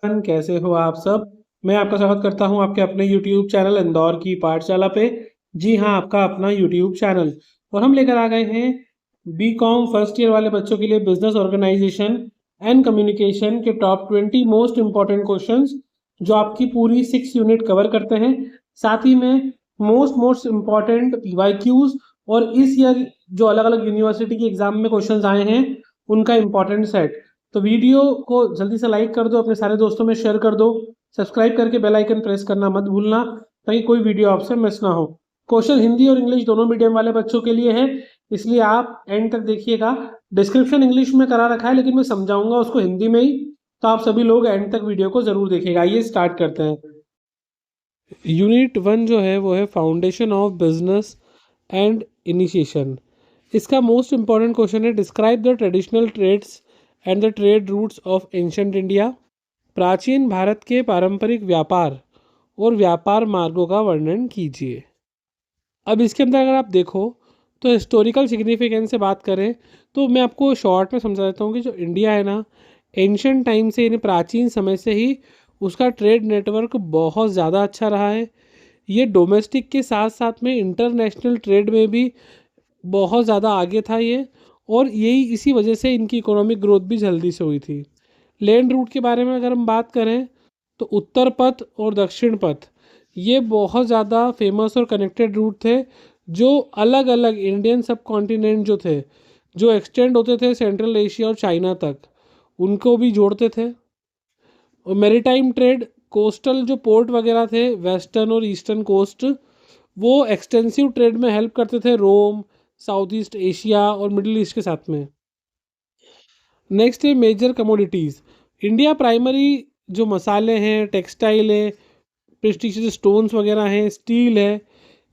कैसे हो आप सब। मैं आपका स्वागत करता हूं आपके अपने YouTube चैनल इंदौर की पाठशाला पे। जी हाँ, आपका अपना YouTube चैनल। और हम लेकर आ गए हैं B.Com फर्स्ट ईयर वाले बच्चों के लिए बिजनेस ऑर्गेनाइजेशन एंड कम्युनिकेशन के टॉप 20 मोस्ट इंपॉर्टेंट क्वेश्चंस, जो आपकी पूरी 6 यूनिट कवर करते हैं। साथ ही में मोस्ट इंपॉर्टेंट PYQs और इस ईयर जो अलग अलग यूनिवर्सिटी के एग्जाम में क्वेश्चंस आए हैं उनका इंपॉर्टेंट सेट। तो वीडियो को जल्दी से लाइक कर दो, अपने सारे दोस्तों में शेयर कर दो, सब्सक्राइब करके बेल आइकन प्रेस करना मत भूलना ताकि कोई वीडियो आपसे मिस ना हो। क्वेश्चन हिंदी और इंग्लिश दोनों मीडियम वाले बच्चों के लिए है, इसलिए आप एंड तक देखिएगा। डिस्क्रिप्शन इंग्लिश में करा रखा है लेकिन मैं समझाऊंगा उसको हिंदी में ही, तो आप सभी लोग एंड तक वीडियो को जरूर देखिएगा। आइए स्टार्ट करते हैं। यूनिट 1 जो है वो है foundation of business and initiation. इसका मोस्ट इंपॉर्टेंट क्वेश्चन है, describe the traditional trades and the trade routes of ancient India. प्राचीन भारत के पारंपरिक व्यापार और व्यापार मार्गों का वर्णन कीजिए। अब इसके अंदर अगर आप देखो तो हिस्टोरिकल सिग्निफिकेंस से बात करें तो मैं आपको शॉर्ट में समझा देता हूँ कि जो इंडिया है ना, एंशंट टाइम से यानी प्राचीन समय से ही उसका ट्रेड नेटवर्क बहुत ज़्यादा अच्छा रहा है। ये डोमेस्टिक के साथ साथ में इंटरनेशनल ट्रेड में भी बहुत ज़्यादा आगे था ये, और यही इसी वजह से इनकी इकोनॉमिक ग्रोथ भी जल्दी से हुई थी। लैंड रूट के बारे में अगर हम बात करें तो उत्तर पथ और दक्षिण पथ ये बहुत ज़्यादा फेमस और कनेक्टेड रूट थे, जो अलग अलग इंडियन सब कॉन्टिनेंट जो थे, जो एक्सटेंड होते थे सेंट्रल एशिया और चाइना तक, उनको भी जोड़ते थे। और मैरीटाइम ट्रेड, कोस्टल जो पोर्ट वगैरह थे वेस्टर्न और ईस्टर्न कोस्ट, वो एक्सटेंसिव ट्रेड में हेल्प करते थे रोम, साउथ ईस्ट एशिया और मिडिल ईस्ट के साथ में। नेक्स्ट है मेजर कमोडिटीज़। इंडिया प्राइमरी जो मसाले हैं, टेक्सटाइल है, प्रेस्टिजियस स्टोन्स वगैरह हैं, स्टील है,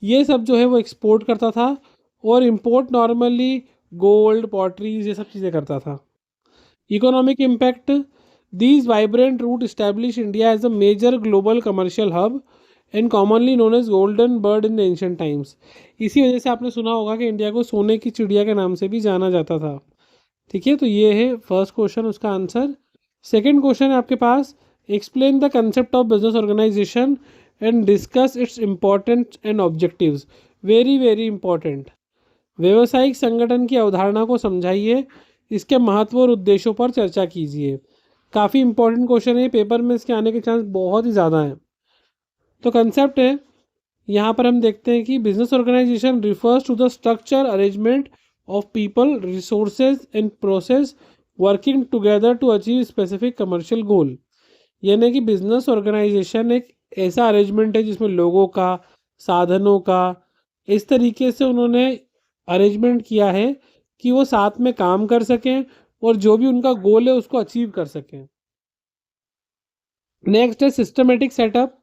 ये सब जो है वो एक्सपोर्ट करता था। और इंपोर्ट नॉर्मली गोल्ड, पॉटरीज, ये सब चीज़ें करता था। Economic impact, these vibrant route establish India as a major global commercial hub and commonly known as golden bird in ancient times. इसी वजह से आपने सुना होगा कि इंडिया को सोने की चिड़िया के नाम से भी जाना जाता था। ठीक है, तो ये है फर्स्ट क्वेश्चन, उसका आंसर। सेकंड क्वेश्चन है आपके पास, explain the concept of business organisation and discuss its important and objectives. Very very important. व्यवसायिक संगठन की अवधारणा को समझाइए, इसके महत्व और उद्देश्यों पर चर्चा कीजिए। काफ़ी इंपॉर्टेंट क्वेश्चन है, पेपर में इसके आने के चांस बहुत ही ज़्यादा हैं। तो कंसेप्ट है, यहाँ पर हम देखते हैं कि business organisation refers to the structure arrangement of people, resources and process working together to achieve specific commercial goal. यानी कि बिजनेस ऑर्गेनाइजेशन एक ऐसा अरेंजमेंट है जिसमें लोगों का, साधनों का, इस तरीके से उन्होंने अरेंजमेंट किया है कि वो साथ में काम कर सकें और जो भी उनका गोल है उसको अचीव कर सकें। नेक्स्ट है systematic setup.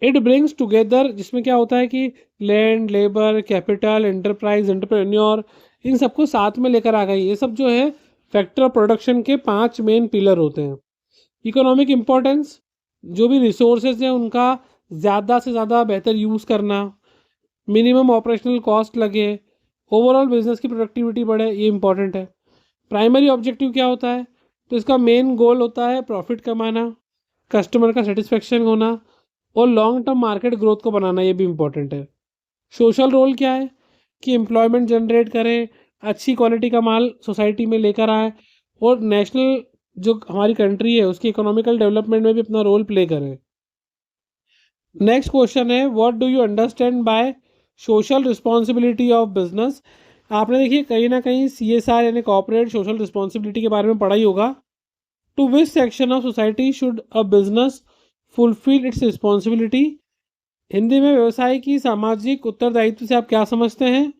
It brings together, जिसमें क्या होता है कि land, labour, capital, enterprise, entrepreneur, इन सबको साथ में लेकर आ गई। ये सब जो है फैक्टर प्रोडक्शन के 5 मेन पिलर होते हैं। इकोनॉमिक इम्पोर्टेंस, जो भी रिसोर्सेज हैं उनका ज़्यादा से ज़्यादा बेहतर यूज़ करना, मिनिमम ऑपरेशनल कॉस्ट लगे, ओवरऑल बिजनेस की प्रोडक्टिविटी बढ़े, ये इंपॉर्टेंट है। प्राइमरी ऑब्जेक्टिव क्या होता है, तो इसका मेन गोल होता है प्रॉफिट कमाना, कस्टमर का सेटिस्फेक्शन होना और लॉन्ग टर्म मार्केट ग्रोथ को बनाना, ये भी इंपॉर्टेंट है। सोशल रोल क्या है कि एम्प्लॉयमेंट जनरेट करें, अच्छी क्वालिटी का माल सोसाइटी में लेकर आए और नेशनल जो हमारी कंट्री है उसकी इकोनॉमिकल डेवलपमेंट में भी अपना रोल प्ले करें। नेक्स्ट क्वेश्चन है, what do you understand by social responsibility of business. आपने देखिए कहीं ना कहीं CSR यानी कॉर्पोरेट सोशल रिस्पॉन्सिबिलिटी के बारे में पढ़ा ही होगा। To which section of society should a business fulfil its responsibility. Hindi में व्यवसाय की सामाजिक उत्तरदायित्व से आप क्या समझते हैं।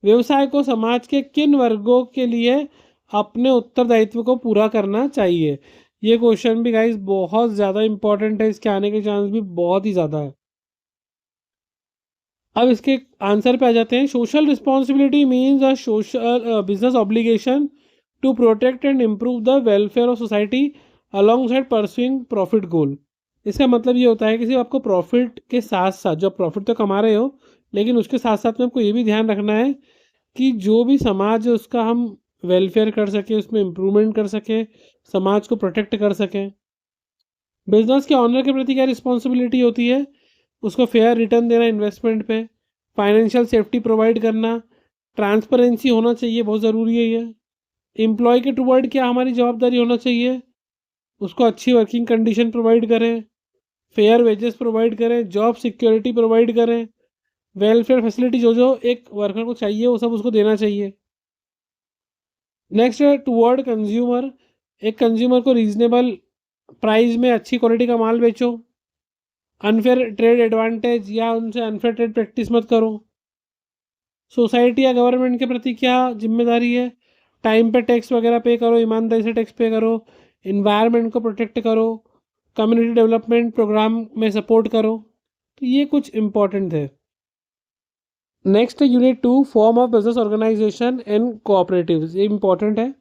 व्यवसाय को समाज के किन वर्गों के लिए अपने उत्तरदायित्व को पूरा करना चाहिए। ये क्वेश्चन भी गाइस बहुत ज़्यादा इंपॉर्टेंट है, इसके आने के चांस भी बहुत ही ज़्यादा है। अब इसके आंसर पे आ जाते हैं। Social responsibility means a social business obligation to protect and improve the welfare of society alongside pursuing profit goal. इसका मतलब ये होता है कि सिर्फ आपको प्रॉफिट के साथ साथ, जो प्रॉफिट तो कमा रहे हो, लेकिन उसके साथ साथ में आपको ये भी ध्यान रखना है कि जो भी समाज है उसका हम वेलफेयर कर सकें, उसमें इम्प्रूवमेंट कर सकें, समाज को प्रोटेक्ट कर सकें। बिजनेस के ऑनर के प्रति क्या रिस्पॉन्सिबिलिटी होती है? उसको फेयर रिटर्न देना इन्वेस्टमेंट पे, फाइनेंशियल सेफ्टी प्रोवाइड करना, ट्रांसपेरेंसी होना चाहिए, बहुत ज़रूरी है ये। एम्प्लॉय के टुवर्ड क्या हमारी जवाबदारी होना चाहिए? उसको अच्छी वर्किंग कंडीशन प्रोवाइड करें, फेयर वेजेस प्रोवाइड करें, जॉब सिक्योरिटी प्रोवाइड करें, वेलफेयर फैसिलिटी जो जो एक वर्कर को चाहिए वो सब उसको देना चाहिए। नेक्स्ट है टुवर्ड कंज्यूमर, एक कंज्यूमर को रीजनेबल प्राइस में अच्छी क्वालिटी का माल बेचो, अनफेयर ट्रेड एडवांटेज या उनसे अनफेयर ट्रेड प्रैक्टिस मत करो। सोसाइटी या गवर्नमेंट के प्रति क्या जिम्मेदारी है? टाइम पे टैक्स वगैरह पे करो, ईमानदारी से टैक्स पे करो, इन्वायरमेंट को प्रोटेक्ट करो, कम्युनिटी डेवलपमेंट प्रोग्राम में सपोर्ट करो। तो ये कुछ इंपॉर्टेंट है। Next unit 2 form of business organisation and cooperatives, ये इंपॉर्टेंट है।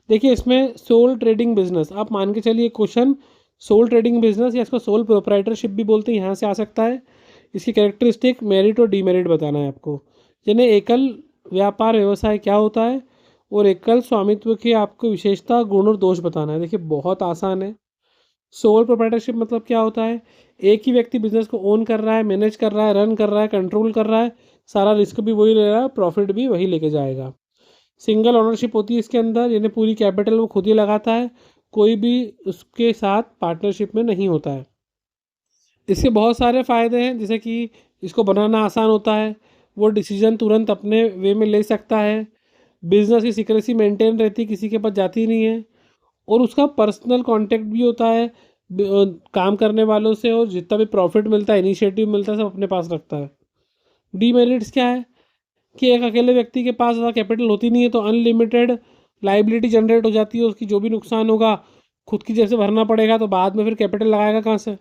देखिए इसमें सोल ट्रेडिंग बिजनेस, आप मान के चलिए क्वेश्चन सोल ट्रेडिंग बिजनेस या इसको सोल प्रोप्राइटरशिप भी बोलते हैं, यहाँ से आ सकता है। इसकी कैरेक्टरिस्टिक मेरिट और डीमेरिट बताना है आपको। यानी एकल व्यापार व्यवसाय क्या होता है और एकल स्वामित्व की आपको विशेषता, गुण और दोष बताना है। देखिए बहुत आसान है। सोल प्रोप्राइटरशिप मतलब क्या होता है? एक ही व्यक्ति बिजनेस को ओन कर रहा है, मैनेज कर रहा है, रन कर रहा है, कंट्रोल कर रहा है, सारा रिस्क भी वही ले रहा है, प्रॉफिट भी वही लेके जाएगा। सिंगल ओनरशिप होती है इसके अंदर, यानी पूरी कैपिटल वो खुद ही लगाता है, कोई भी उसके साथ पार्टनरशिप में नहीं होता है। इसके बहुत सारे फ़ायदे हैं, जैसे कि इसको बनाना आसान होता है, वो डिसीजन तुरंत अपने वे में ले सकता है, बिजनेस की सिक्रेसी मेंटेन रहती, किसी के पास जाती नहीं है, और उसका पर्सनल कांटेक्ट भी होता है काम करने वालों से, और जितना भी प्रॉफिट मिलता है, इनिशिएटिव मिलता है, सब अपने पास रखता है। डीमेरिट्स क्या है कि एक अकेले व्यक्ति के पास ज़्यादा कैपिटल होती नहीं है, तो अनलिमिटेड लाइबिलिटी जनरेट हो जाती है, उसकी जो भी नुकसान होगा खुद की जैसे भरना पड़ेगा, तो बाद में फिर कैपिटल लगाएगा कहाँ से?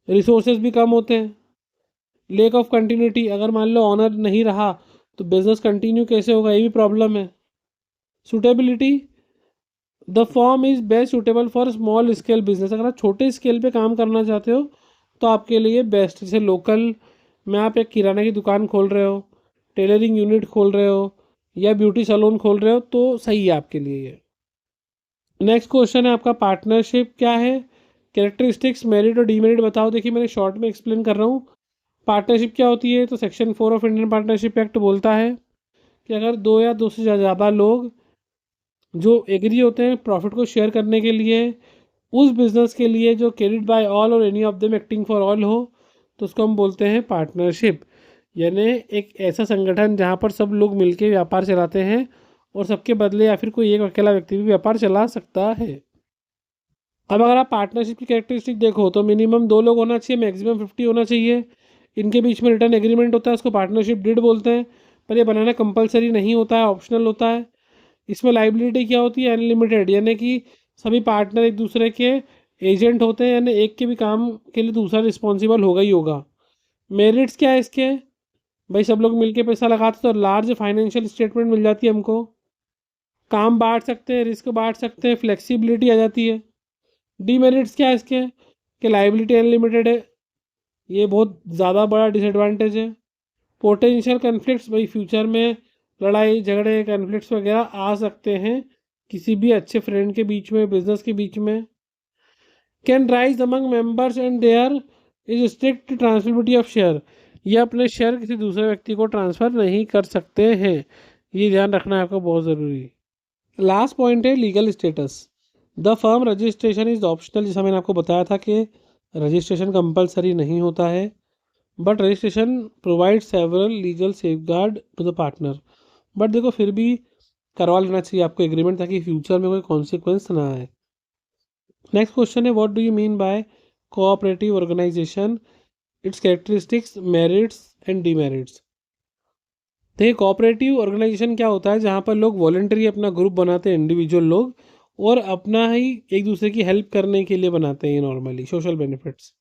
रिसोर्सेज भी कम होते हैं। लेक ऑफ कंटिन्यूटी, अगर मान लो ऑनर नहीं रहा तो बिजनेस कंटिन्यू कैसे होगा, ये भी प्रॉब्लम है। Suitability, the form is best suitable for small scale business, अगर आप छोटे स्केल पे काम करना चाहते हो तो आपके लिए बेस्ट। जैसे लोकल में आप एक किराने की दुकान खोल रहे हो, टेलरिंग यूनिट खोल रहे हो या ब्यूटी सैलून खोल रहे हो, तो सही है आपके लिए ये। नेक्स्ट क्वेश्चन है आपका पार्टनरशिप क्या है? कैरेक्टरिस्टिक्स मेरिट और डीमेरिट बताओ। देखिए मैंने शॉर्ट में एक्सप्लेन कर रहा हूँ। पार्टनरशिप क्या होती है? तो section 4 of Indian partnership act बोलता है कि अगर दो या दो से ज़्यादा लोग जो एग्री होते हैं प्रॉफिट को शेयर करने के लिए उस बिजनेस के लिए जो क्रेडिट बाय ऑल और any of them acting for all हो, तो उसको हम बोलते हैं पार्टनरशिप। यानी एक ऐसा संगठन जहाँ पर सब लोग मिलकर व्यापार चलाते हैं और सबके बदले या फिर कोई एक अकेला व्यक्ति भी व्यापार चला सकता है। अब अगर आप पार्टनरशिप की कैरेक्टरिस्टिक देखो तो मिनिमम 2 लोग होना चाहिए, मैक्सिमम 50 होना चाहिए, इनके बीच में रिटर्न एग्रीमेंट होता है, उसको पार्टनरशिप डीड बोलते हैं, पर ये बनाना कंपलसरी नहीं होता है, ऑप्शनल होता है। इसमें लाइबिलिटी क्या होती है? अनलिमिटेड, यानी कि सभी पार्टनर एक दूसरे के एजेंट होते हैं, यानी एक के भी काम के लिए दूसरा रिस्पॉन्सिबल होगा ही होगा। मेरिट्स क्या है इसके? भाई सब लोग मिलके पैसा लगाते तो लार्ज फाइनेंशियल स्टेटमेंट मिल जाती है हमको, काम बांट सकते हैं, रिस्क बांट सकते हैं, फ्लेक्सिबिलिटी आ जाती है। डीमेरिट्स क्या है इसके? कि लाइबिलिटी अनलिमिटेड है, ये बहुत ज़्यादा बड़ा डिसएडवांटेज है। पोटेंशियल कन्फ्लिक्ट्स, भाई फ्यूचर में लड़ाई झगड़े कन्फ्लिक्ट्स वगैरह आ सकते हैं किसी भी अच्छे फ्रेंड के बीच में, बिजनेस के बीच में। Can rise among members and there is strict transferability of share, ये अपने शेयर किसी दूसरे व्यक्ति को ट्रांसफ़र नहीं कर सकते हैं, ये ध्यान रखना है आपको, बहुत ज़रूरी। लास्ट पॉइंट है legal status. The firm registration is optional, जैसा मैंने आपको बताया था कि रजिस्ट्रेशन कंपलसरी नहीं होता है, but registration provide several legal safeguard to the partner. But देखो फिर भी करवा लेना चाहिए आपको एग्रीमेंट, ताकि फ्यूचर में कोई कॉन्सिक्वेंस ना आए। नेक्स्ट क्वेश्चन है what do you mean by cooperative organisation, its characteristics, merits and demerits. देखिए कोऑपरेटिव ऑर्गेनाइजेशन क्या होता है? जहाँ पर लोग वॉलेंटरी अपना ग्रुप बनाते हैं, इंडिविजुअल लोग, और अपना ही एक दूसरे की हेल्प करने के लिए बनाते हैं, normally social benefits.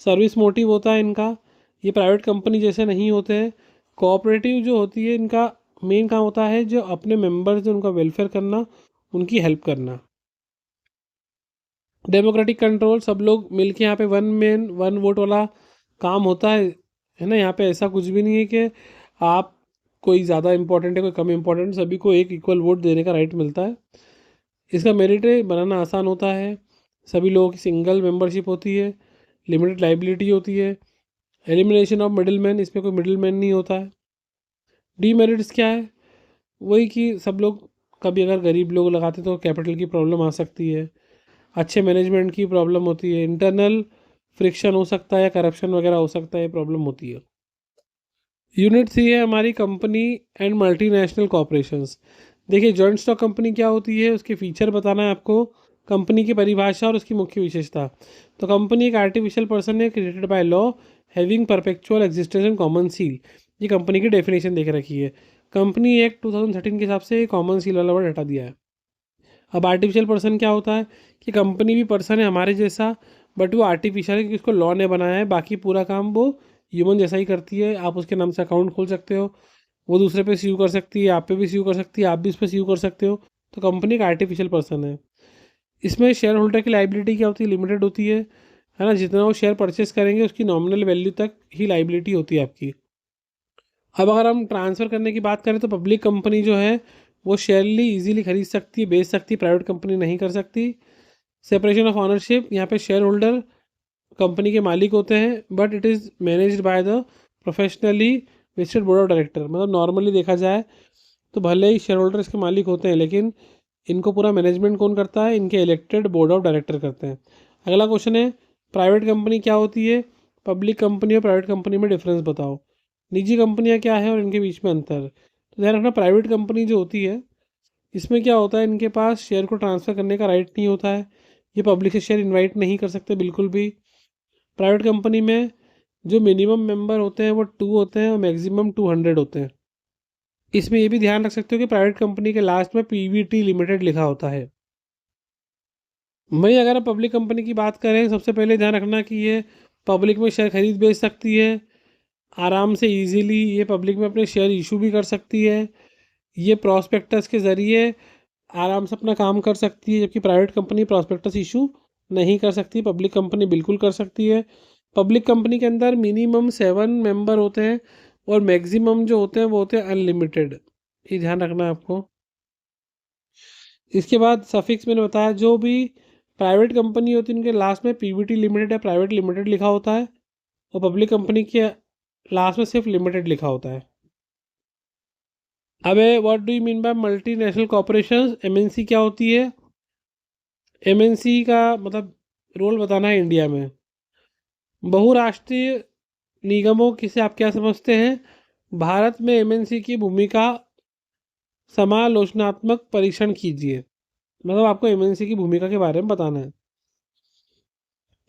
Service motive होता है इनका, ये प्राइवेट कंपनी जैसे नहीं होते हैं। कोऑपरेटिव जो होती है इनका मेन काम होता है जो अपने मेंबर्स हैं उनका वेलफेयर करना, उनकी हेल्प करना। डेमोक्रेटिक कंट्रोल, सब लोग मिलके यहाँ पे वन मैन वन वोट वाला काम होता है ना। यहाँ पे ऐसा कुछ भी नहीं है कि आप कोई ज़्यादा इंपॉर्टेंट है कोई कम इंपॉर्टेंट, सभी को एक इक्वल वोट देने का राइट मिलता है। इसका मेरिट बनाना आसान होता है, सभी लोगों की सिंगल मेंबरशिप होती है, लिमिटेड लाइबिलिटी होती है, एलिमिनेशन ऑफ मिडिल मैन, इसमें कोई मिडिल मैन नहीं होता है। डीमेरिट्स क्या है? वही कि सब लोग, कभी अगर गरीब लोग लगाते तो कैपिटल की प्रॉब्लम आ सकती है, अच्छे मैनेजमेंट की प्रॉब्लम होती है, इंटरनल फ्रिक्शन हो सकता है या करप्शन वगैरह हो सकता है, ये प्रॉब्लम होती है। यूनिट सी है हमारी कंपनी एंड मल्टीनेशनल कॉरपोरेशंस। देखिए जॉइंट स्टॉक कंपनी क्या होती है, उसके फीचर बताना है आपको, कंपनी की परिभाषा और उसकी मुख्य विशेषता। तो कंपनी एक आर्टिफिशियल पर्सन है created by law having perpetual existence and common seal. ये कंपनी की डेफिनेशन देख रखी है। कंपनी एक्ट 2013 के हिसाब से कॉमन सील वाला वर्ड हटा दिया है। अब आर्टिफिशियल पर्सन क्या होता है कि कंपनी भी पर्सन है हमारे जैसा, बट वो आर्टिफिशियल है क्योंकि उसको लॉ ने बनाया है, बाकी पूरा काम वो ह्यूमन जैसा ही करती है। आप उसके नाम से अकाउंट खोल सकते हो, वो दूसरे पे स्यू कर सकती है, आप पे भी स्यू कर सकती है, आप भी उस पर स्यू कर सकते हो। तो कंपनी एक आर्टिफिशियल पर्सन है। इसमें शेयर होल्डर की लाइबिलिटी क्या होती है? लिमिटेड होती है ना, जितना वो शेयर परचेस करेंगे उसकी नॉमिनल वैल्यू तक ही लाइबिलिटी होती है आपकी। अब अगर हम ट्रांसफ़र करने की बात करें तो पब्लिक कंपनी जो है वो शेयरली इजीली खरीद सकती है, बेच सकती है, प्राइवेट कंपनी नहीं कर सकती। सेपरेशन ऑफ ऑनरशिप, यहाँ पे शेयर होल्डर कंपनी के मालिक होते हैं, but it is managed by the professionally listed board of director. मतलब नॉर्मली देखा जाए तो भले ही शेयर होल्डर इसके मालिक होते हैं, लेकिन इनको पूरा मैनेजमेंट कौन करता है? इनके इलेक्टेड बोर्ड ऑफ डायरेक्टर करते हैं। अगला क्वेश्चन है प्राइवेट कंपनी क्या होती है? पब्लिक कंपनी और प्राइवेट कंपनी में डिफरेंस बताओ। निजी कंपनियां क्या है और इनके बीच में अंतर। तो ध्यान रखना, प्राइवेट कंपनी जो होती है इसमें क्या होता है, इनके पास शेयर को ट्रांसफ़र करने का राइट नहीं होता है, ये पब्लिक से शेयर इन्वाइट नहीं कर सकते बिल्कुल भी। प्राइवेट कंपनी में जो मिनिमम मेंबर होते हैं वो 2 होते हैं और मैक्सिमम 200 होते हैं। इसमें ये भी ध्यान रख सकते हो कि प्राइवेट कंपनी के लास्ट में पीवीटी लिमिटेड लिखा होता है। वहीं अगर आप पब्लिक कंपनी की बात करें, सबसे पहले ध्यान रखना कि ये पब्लिक में शेयर खरीद बेच सकती है आराम से, इजीली ये पब्लिक में अपने शेयर इशू भी कर सकती है, ये प्रॉस्पेक्टस के ज़रिए आराम से अपना काम कर सकती है, जबकि प्राइवेट कंपनी प्रॉस्पेक्टस इशू नहीं कर सकती, पब्लिक कंपनी बिल्कुल कर सकती है। पब्लिक कंपनी के अंदर मिनिमम 7 मेंबर होते हैं और मैक्सिमम जो होते हैं वो होते हैं अनलिमिटेड, ये ध्यान रखना है आपको। इसके बाद सफिक्स मैंने बताया, जो भी प्राइवेट कंपनी होती है उनके लास्ट में पीवीटी लिमिटेड या प्राइवेट लिमिटेड लिखा होता है और पब्लिक कंपनी के लास्ट में सिर्फ लिमिटेड लिखा होता है। अब what do you mean bye multi national corporation? MNC क्या होती है? एमएनसी का मतलब रोल बताना है इंडिया में। बहुराष्ट्रीय निगमों किसे आप क्या समझते हैं? भारत में एमएनसी की भूमिका समालोचनात्मक परीक्षण कीजिए। मतलब आपको एमएनसी की भूमिका के बारे में बताना है।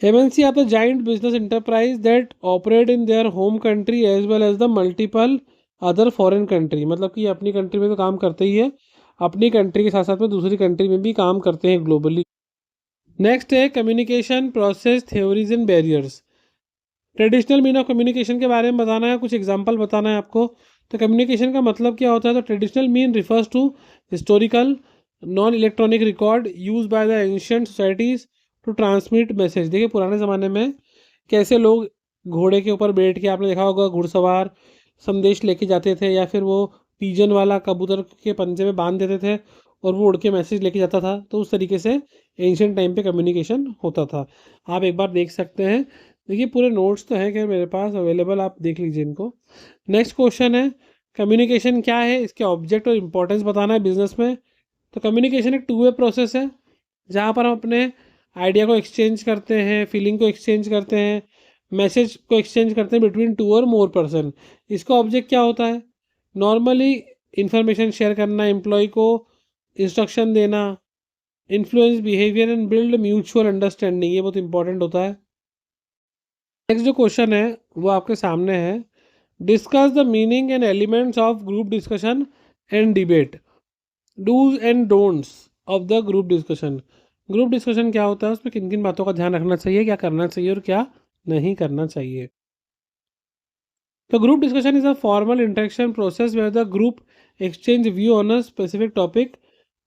MNC are the giant business enterprise that operate in their home country as well as the multiple other foreign country। मतलब कि अपनी कंट्री में तो काम करते ही है, अपनी कंट्री के साथ साथ में दूसरी कंट्री में भी काम करते हैं ग्लोबली। नेक्स्ट है communication process theories and barriers. Traditional mean of communication के बारे में बताना है, कुछ एग्जाम्पल बताना है आपको। तो कम्युनिकेशन का मतलब क्या होता है? तो traditional mean refers to historical non electronic record use by the ancient societies to transmit message. देखिए पुराने ज़माने में कैसे लोग घोड़े के ऊपर बैठ के, आपने देखा होगा घुड़सवार संदेश लेके जाते थे, या फिर वो पीजन वाला कबूतर के पंजे में बांध देते थे और वो उड़ के मैसेज लेके जाता था। तो उस तरीके से एंशियंट टाइम पे कम्युनिकेशन होता था। आप एक बार देख सकते हैं, देखिए पूरे नोट्स तो हैं क्या मेरे पास अवेलेबल, आप देख लीजिए इनको। नेक्स्ट क्वेश्चन है कम्युनिकेशन क्या है, इसके ऑब्जेक्ट और इम्पोर्टेंस बताना है बिजनेस में। तो कम्युनिकेशन एक 2 वे प्रोसेस है जहाँ पर हम अपने आइडिया को एक्सचेंज करते हैं, फीलिंग को एक्सचेंज करते हैं, मैसेज को एक्सचेंज करते हैं बिटवीन 2 और मोर पर्सन। इसका ऑब्जेक्ट क्या होता है? नॉर्मली इंफॉर्मेशन शेयर करना, एम्प्लॉय को इंस्ट्रक्शन देना, influence behaviour and build mutual understanding, ये बहुत इंपॉर्टेंट होता है। नेक्स्ट जो क्वेश्चन है वो आपके सामने है, discuss the meaning and elements of group discussion and debate. Dos and don'ts of the group discussion. Group discussion क्या होता है, उसमें किन किन बातों का ध्यान रखना चाहिए, क्या करना चाहिए और क्या नहीं करना चाहिए। तो group discussion is a formal interaction process where the group exchange view on a specific topic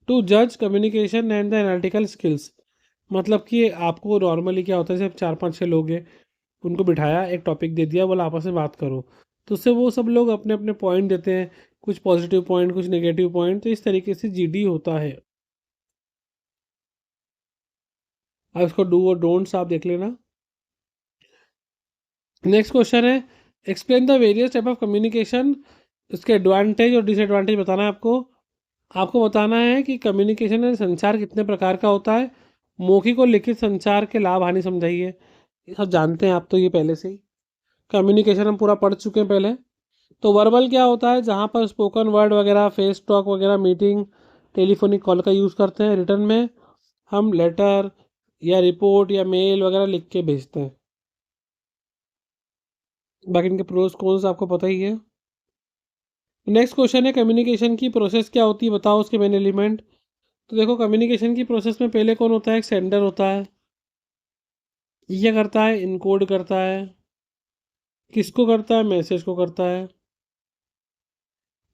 to जज communication and the analytical skills. मतलब कि आपको नॉर्मली क्या होता है, सिर्फ 4-5-6 लोग हैं, उनको बिठाया, एक टॉपिक दे दिया, बोला आपस में बात करो, तो उससे वो सब लोग अपने अपने पॉइंट देते हैं, कुछ पॉजिटिव पॉइंट, कुछ नेगेटिव पॉइंट, तो इस तरीके से जीडी होता है। अब इसको डू और डोंट्स आप देख लेना। नेक्स्ट क्वेश्चन है, explain the various type of communication. इसके एडवांटेज और डिसएडवांटेज बताना है आपको। आपको बताना है कि कम्युनिकेशन में संचार कितने प्रकार का होता है, मौखिक और लिखित संचार के लाभ हानि समझाइए। ये सब जानते हैं आप तो ये पहले से ही, कम्युनिकेशन हम पूरा पढ़ चुके हैं पहले। तो वर्बल क्या होता है, जहाँ पर स्पोकन वर्ड वगैरह, फेस टॉक वगैरह, मीटिंग, टेलीफोनिक कॉल का यूज़ करते हैं। रिटर्न में हम लेटर या रिपोर्ट या मेल वगैरह लिख के भेजते हैं। बाकी इनके प्रोज कॉन्स आपको पता ही है। नेक्स्ट क्वेश्चन है, कम्युनिकेशन की प्रोसेस क्या होती है, बताओ उसके मेन एलिमेंट। तो देखो, कम्युनिकेशन की प्रोसेस में पहले कौन होता है, एक सेंडर होता है। ये क्या करता है, इनकोड करता है। किसको करता है, मैसेज को करता है।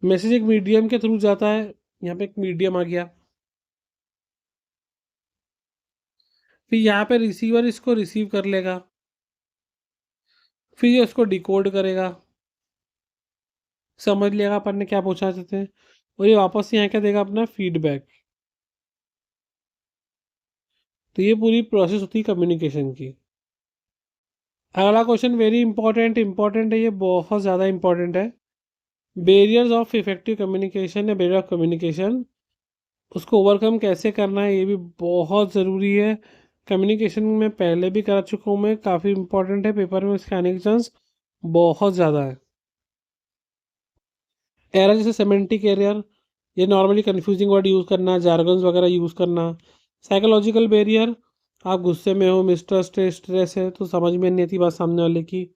मैसेज एक मीडियम के थ्रू जाता है, यहाँ पे एक मीडियम आ गया। फिर यहाँ पे रिसीवर इसको रिसीव कर लेगा, फिर ये उसको डिकोड करेगा, समझ लेगा अपन ने क्या पूछा चाहते हैं, और ये वापस यहाँ क्या देगा, अपना फीडबैक। तो ये पूरी प्रोसेस होती है कम्युनिकेशन की। अगला क्वेश्चन वेरी इंपॉर्टेंट है, ये बहुत ज़्यादा इंपॉर्टेंट है। बैरियर्स ऑफ इफेक्टिव कम्युनिकेशन या बैरियर ऑफ कम्युनिकेशन, उसको ओवरकम कैसे करना है, ये भी बहुत ज़रूरी है। कम्युनिकेशन में पहले भी करा चुका हूँ मैं, काफ़ी इंपॉर्टेंट है, पेपर में इसके आने के चांस बहुत ज़्यादा है। एरर जैसे सेमेंटिक एरर, ये नॉर्मली कंफ्यूजिंग वर्ड यूज़ करना, जार्गन्स वगैरह यूज़ करना। साइकोलॉजिकल बैरियर, आप गुस्से में हो, मिसट्रस्ट है, स्ट्रेस है, तो समझ में नहीं आती बात सामने वाले की।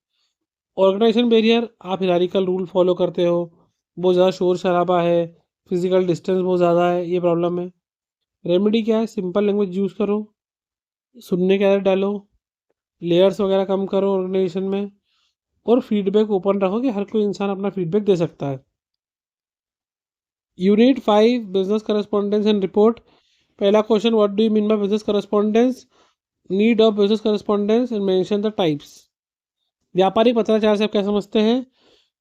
ऑर्गेनाइजेशन बैरियर, आप हिरारिकल रूल फॉलो करते हो, बहुत ज़्यादा शोर शराबा है, फिजिकल डिस्टेंस बहुत ज़्यादा है, ये प्रॉब्लम है। रेमेडी क्या है, सिंपल लैंग्वेज यूज़ करो, सुनने की आदत डालो, लेयर्स वगैरह कम करो ऑर्गेनाइजेशन में, और फीडबैक ओपन रखो कि हर कोई इंसान अपना फीडबैक दे सकता है। Unit 5 business correspondence and report. पहला question, what do you mean by business correspondence, need of business correspondence and mention the types. व्यापारिक पत्राचार से आप क्या समझते हैं,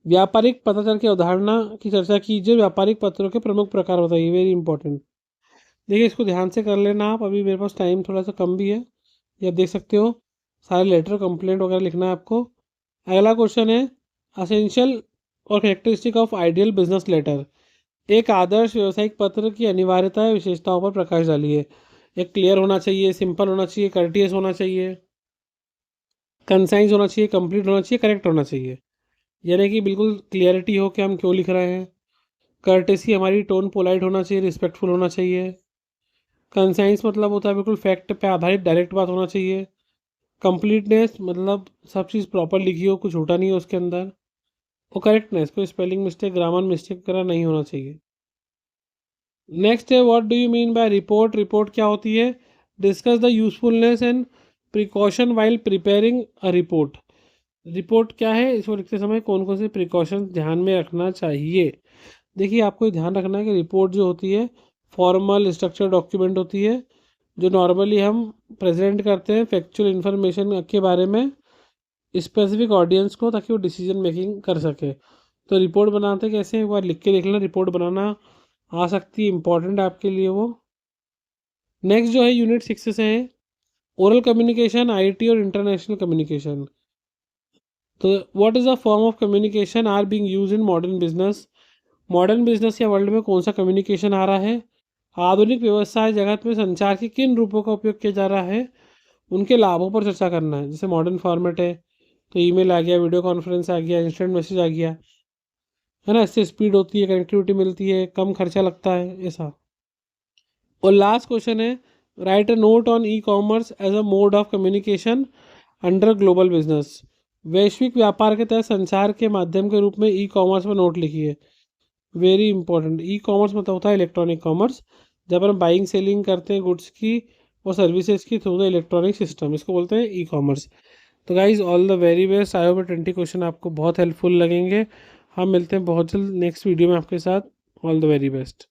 व्यापारिक पत्राचार की अवधारणा की चर्चा कीजिए, व्यापारिक पत्रों के प्रमुख प्रकार बताइए, वेरी इंपॉर्टेंट। देखिए, इसको ध्यान से कर लेना आप, अभी मेरे पास टाइम थोड़ा सा कम भी है, ये आप देख सकते हो। सारे लेटर कंप्लेंट वगैरह लिखना है आपको। अगला क्वेश्चन है, असेंशियल और characteristic of ideal business letter. एक आदर्श व्यवसायिक पत्र की अनिवार्यता विशेषताओं पर प्रकाश डालिए। एक क्लियर होना चाहिए, सिंपल होना चाहिए, कर्टियस होना चाहिए, कंसाइज होना चाहिए, कंप्लीट होना चाहिए, करेक्ट होना चाहिए, यानी कि बिल्कुल क्लियरिटी हो कि हम क्यों लिख रहे हैं। कर्टेसी, हमारी टोन पोलाइट होना चाहिए, रिस्पेक्टफुल होना चाहिए। कंसाइंस मतलब होता है बिल्कुल फैक्ट पे आधारित डायरेक्ट बात होना चाहिए। कंप्लीटनेस मतलब सब चीज़ प्रॉपर लिखी हो, कुछ छोटा नहीं हो उसके अंदर। और करेक्टनेस, कोई स्पेलिंग मिस्टेक, ग्रामर मिस्टेक वगैरह नहीं होना चाहिए। नेक्स्ट है, what do you mean bye report. Report क्या होती है, discuss the usefulness and precaution while preparing a report. Report क्या है, इसको लिखते समय कौन कौन से प्रिकॉशन ध्यान में रखना चाहिए। देखिए, आपको ध्यान रखना है कि रिपोर्ट जो होती है फॉर्मल स्ट्रक्चर डॉक्यूमेंट होती है, जो नॉर्मली हम प्रेजेंट करते हैं फैक्चुअल इन्फॉर्मेशन के बारे में स्पेसिफिक ऑडियंस को, ताकि वो डिसीजन मेकिंग कर सके। तो रिपोर्ट बनाते कैसे, एक बार लिख के देख लेना, रिपोर्ट बनाना आ सकती है, इंपॉर्टेंट है आपके लिए वो। नेक्स्ट जो है यूनिट 6 से है, ओरल कम्युनिकेशन, आईटी और इंटरनेशनल कम्युनिकेशन। तो what is the form of communication are being use in modern business. Modern business या वर्ल्ड में कौन सा कम्युनिकेशन आ रहा है। आधुनिक व्यवसाय जगत में संचार के किन रूपों का उपयोग किया जा रहा है, उनके लाभों पर चर्चा करना है। जैसे मॉडर्न फॉर्मेट है, तो ईमेल आ गया, वीडियो कॉन्फ्रेंस आ गया, इंस्टेंट मैसेज आ गया, है ना, इससे स्पीड होती है, कनेक्टिविटी मिलती है, कम खर्चा लगता है, ऐसा। और लास्ट क्वेश्चन है, write a note on e commerce as a mode of communication under global business. वैश्विक व्यापार के तहत संचार के माध्यम के रूप में ई कॉमर्स में नोट लिखिए, वेरी इंपॉर्टेंट। ई कॉमर्स मतलब होता है इलेक्ट्रॉनिक कॉमर्स, जब हम बाइंग सेलिंग करते हैं गुड्स की और सर्विसेज की थ्रू द इलेक्ट्रॉनिक सिस्टम, इसको बोलते हैं ई कॉमर्स। तो guys, all the very best. I hope 20 question आपको बहुत हेल्पफुल लगेंगे। हम मिलते हैं बहुत जल्द नेक्स्ट वीडियो में आपके साथ। All the very best.